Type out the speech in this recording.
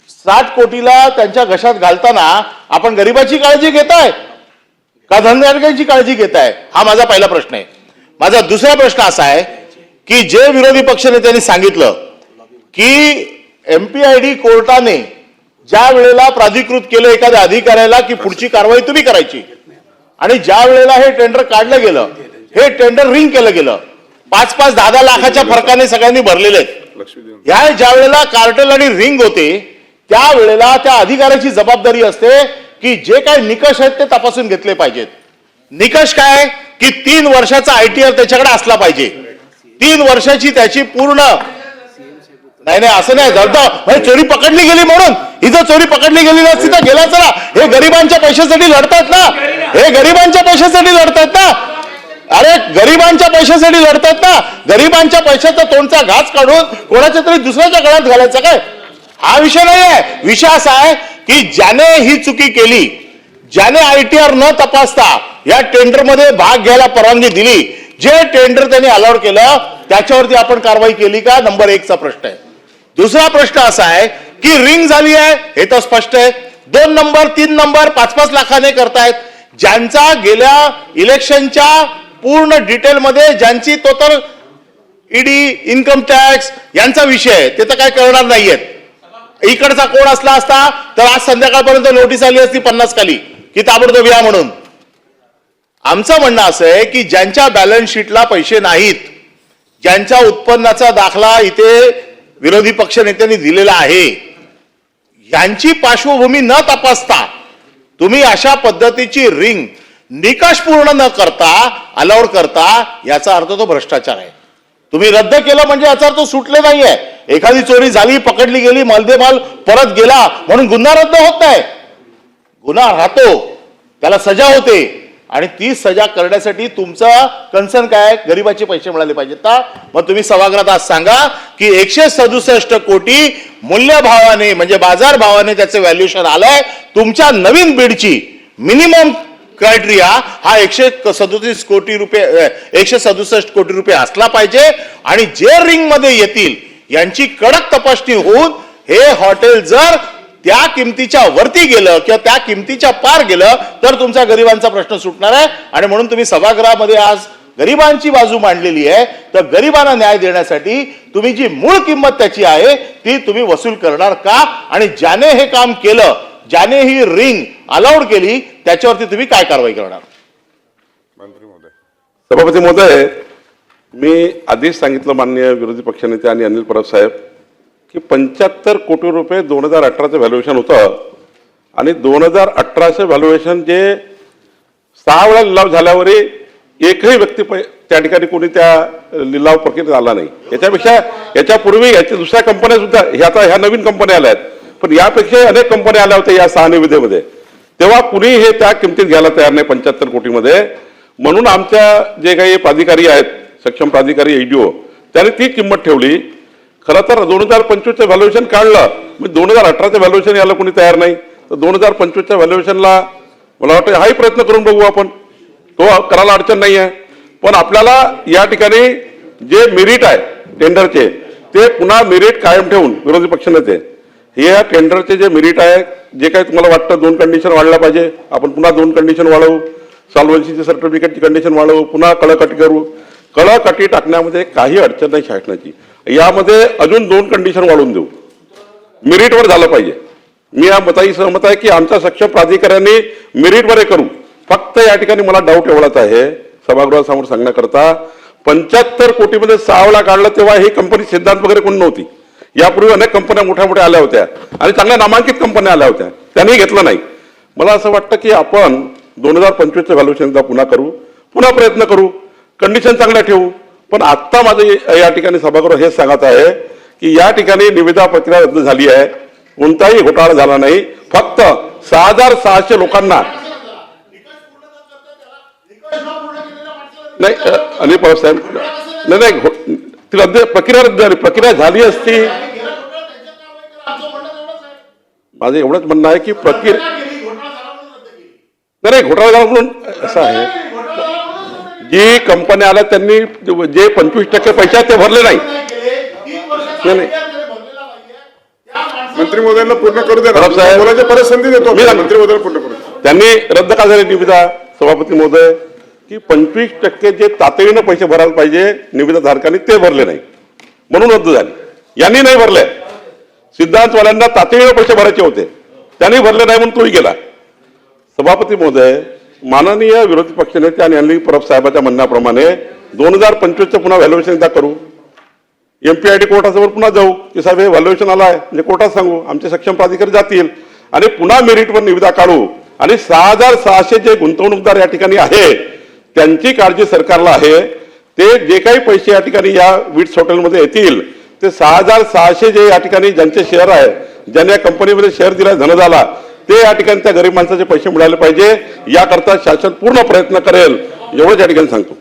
60 कोटीला त्यांच्या घशात घालताना आपण गरिबाची काळजी घेताय का धनगरांची काळजी घेताय? हा माझा पहिला प्रश्न आहे. माझा दुसरा प्रश्न असा आहे की जे विरोधी पक्षनेत्यांनी सांगितलं की MPID कोर्टाने ज्या वेळेला प्राधिकृत केलं एखाद्या अधिकाऱ्याला की पुढची कारवाई तुम्ही करायची आणि ज्या वेळेला हे टेंडर काढलं गेलं, हे टेंडर रिंग केलं गेलं, 5-5, 10-10 लाखाच्या फरकाने सगळ्यांनी भरलेले आहेत. ह्या ज्या वेळेला कार्टेल आणि रिंग होते त्यावेळेला त्या अधिकाऱ्याची जबाबदारी असते की जे काही निकष आहेत ते तपासून घेतले पाहिजेत. निकष काय की 3 वर्षाचा ITR त्याच्याकडे असला पाहिजे. 3 वर्षाची त्याची पूर्ण नाही असं नाही झालं चोरी पकडली गेली म्हणून. ही जर चोरी पकडली गेली नसती तर गेला चला. हे गरिबांच्या पैशासाठी लढतात ना, हे गरिबांच्या पैशासाठी लढतात ना. अरे गरिबांच्या पैशासाठी लढतात ना. गरिबांच्या पैशाचा तोंडचा घास काढून कोणाच्या तरी दुसऱ्याच्या गळ्यात घालायचं काय? हा विषय नाही आहे. विषय असा आहे की ज्याने ही चुकी केली, ज्याने ITR न तपासता या टेंडरमध्ये भाग घ्यायला परवानगी दिली, जे टेंडर त्यांनी अलाउड केलं त्याच्यावरती आपण कारवाई केली का? नंबर 1 चा प्रश्न आहे. दुसरा प्रश्न असा आहे की रिंग झाली आहे हे तर स्पष्ट आहे. 2 नंबर 3 नंबर 5-5 लाखाने करतायत. ज्यांचा गेल्या इलेक्शनच्या पूर्ण डिटेलमध्ये ज्यांची तो तर ED इन्कम टॅक्स यांचा विषय आहे ते तर काय करणार नाहीयेत. इकडचा कोड असला असता तर आज संध्याकाळपर्यंत नोटीस आली असती 50 खाली की ताबडतोब या म्हणून. आमचं म्हणणं असं आहे की ज्यांच्या बॅलन्स शीटला पैसे नाहीत, ज्यांच्या उत्पन्नाचा दाखला इथे विरोधी पक्ष नेत्यांनी दिलेला आहे, यांची पार्श्वभूमी न तपासता तुम्ही अशा पद्धतीची रिंग निकष पूर्ण न करता अलाउड करता, याचा अर्थ तो भ्रष्टाचार आहे. तुम्ही रद्द केलं म्हणजे याचा अर्थ सुटले नाहीये. एखादी चोरी झाली, पकडली गेली, माल परत गेला म्हणून गुन्हा रद्द होत नाही. गुन्हा राहतो, त्याला सजा होते आणि ती सजा करण्यासाठी तुमचा कन्सर्न काय? गरिबाचे पैसे मिळाले पाहिजेत ना. मग तुम्ही सभागृहात आज सांगा की 167 कोटी मूल्यभावाने म्हणजे बाजार भावाने त्याचं व्हॅल्युएशन आलंय. तुमच्या नवीन बिडची मिनिमम क्रायटेरिया हा 137 कोटी रुपये असला पाहिजे आणि जे रिंग मध्ये येतील यांची कडक तपासणी होऊन हे हॉटेल जर त्या किमतीच्या वरती गेलं किंवा त्या किमतीच्या पार गेलं तर तुमचा गरिबांचा प्रश्न सुटणार आहे. आणि म्हणून तुम्ही सभागृहामध्ये आज गरिबांची बाजू मांडलेली आहे. तर गरिबांना न्याय देण्यासाठी तुम्ही जी मूळ किंमत त्याची आहे ती तुम्ही वसूल करणार का? आणि ज्याने हे काम केलं, ज्याने ही रिंग अलाउड केली त्याच्यावरती तुम्ही काय कारवाई करणार? मंत्री महोदय. सभापती महोदय, मी आधीच सांगितलं माननीय विरोधी पक्षनेते आणि अनिल परब साहेब की 75 कोटी रुपये 2018चं व्हॅल्युएशन होतं आणि 2018चं व्हॅल्युएशन जे 6 वेळा लिलाव झाल्यावरही एकही व्यक्ती त्या ठिकाणी कोणी त्या लिलाव प्रक्रियेत आला नाही. याच्यापेक्षा याच्यापूर्वी याच्या दुसऱ्या कंपन्या सुद्धा ह्या नवीन कंपन्या आल्या आहेत, पण यापेक्षा अनेक कंपन्या आल्या होत्या या 6 निविदेमध्ये. तेव्हा कुणी हे त्या किमतीत घ्यायला तयार नाही 75 कोटीमध्ये. म्हणून आमच्या जे काही प्राधिकारी आहेत, सक्षम प्राधिकारी EDO, त्यांनी ती किंमत ठेवली. खरं तर 2025चं व्हॅल्युएशन काढलं, म्हणजे 2018चं व्हॅल्युएशन यायला कोणी तयार नाही. तर 2025च्या व्हॅल्युएशनला मला वाटतं हाही प्रयत्न करून बघू आपण, तो करायला अडचण नाही आहे. पण आपल्याला या ठिकाणी जे मेरिट आहे टेंडरचे ते पुन्हा मेरिट कायम ठेवून विरोधी पक्षनेते हे या टेंडरचे जे मेरिट आहे, जे काही तुम्हाला वाटतं 2 कंडिशन वाढल्या पाहिजे, आपण पुन्हा 2 कंडिशन वाढवू, सॉल्व्हन्सीची सर्टिफिकेटची कंडिशन वाढवू, पुन्हा कळकटी करू. कळकटी टाकण्यामध्ये काही अडचण नाही शासनाची. यामध्ये अजून 2 कंडिशन वाढवून देऊ, मेरिटवर झालं पाहिजे. मी या मताही सहमत आहे की आमच्या सक्षम प्राधिकाऱ्यांनी मेरिटवर करू. फक्त या ठिकाणी मला डाऊट एवढाच आहे सभागृहासमोर सांगण्याकरता, 75 कोटीमध्ये 6 वेळा काढलं तेव्हा ही कंपनी सिद्धांत वगैरे कोणी नव्हती. यापूर्वी अनेक कंपन्या मोठ्या मोठ्या आल्या होत्या आणि चांगल्या नामांकित कंपन्या आल्या होत्या, त्यांनी घेतलं नाही. मला असं वाटतं की आपण 2025चं व्हॅल्युएशन पुन्हा करू, पुन्हा प्रयत्न करू, कंडिशन चांगल्या ठेवू. पण आत्ता माझं या ठिकाणी सभागृह हेच सांगत आहे की या ठिकाणी निविदा प्रक्रिया रद्द झाली आहे, कोणताही घोटाळा झाला नाही. फक्त 6600 लोकांना नाही अनिल पवार साहेब नाही ती रद्द प्रक्रिया रद्द झाली, प्रक्रिया झाली असती. माझं एवढंच म्हणणं आहे की प्रक्रिया नाही घोटाळा झाला म्हणून असं आहे. जी कंपन्या आल्या त्यांनी जे 25% पैसे ते भरले नाही. मंत्री महोदयांना पूर्ण करू द्या. परब साहेब, बोलायची परत संधी देतो. मी- मंत्री महोदयांना पूर्ण करू द्या. त्यांनी रद्द का झाली निविदा सभापती महोदय की 25% जे तातडीनं पैसे भरायला पाहिजे निविदा धारकांनी ते भरले नाही म्हणून रद्द झाली. यांनी नाही भरले. सिद्धांतवाल्यांना तातडीनं पैसे भरायचे होते, त्यांनी भरले नाही म्हणून तोही गेला. सभापती महोदय, माननीय विरोधी पक्षनेते आणि अनिल परब साहेबांच्या म्हणण्याप्रमाणे 2025 पुन्हा व्हॅल्युएशन एकदा करू. MPID कोर्टासमोर पुन्हा जाऊ की साहेब हे व्हॅल्युएशन आलाय म्हणजे कोर्टात सांगू, आमचे सक्षम प्राधिकारी जातील आणि पुन्हा मेरिटवर निविदा काढू. आणि 6,600 जे गुंतवणूकदार या ठिकाणी आहे त्यांची काळजी सरकारला आहे. ते जे काही पैसे या ठिकाणी या विट्स हॉटेलमध्ये येतील ते 6,600 जे या ठिकाणी ज्यांचे शेअर आहे, ज्यांनी या कंपनीमध्ये शेअर दिला धनदाला, ते या ठिकाणी त्या गरीब माणसाचे पैसे मिळाले पाहिजे. याकरता शासन पूर्ण प्रयत्न करेल एवढंच या ठिकाणी सांगतो.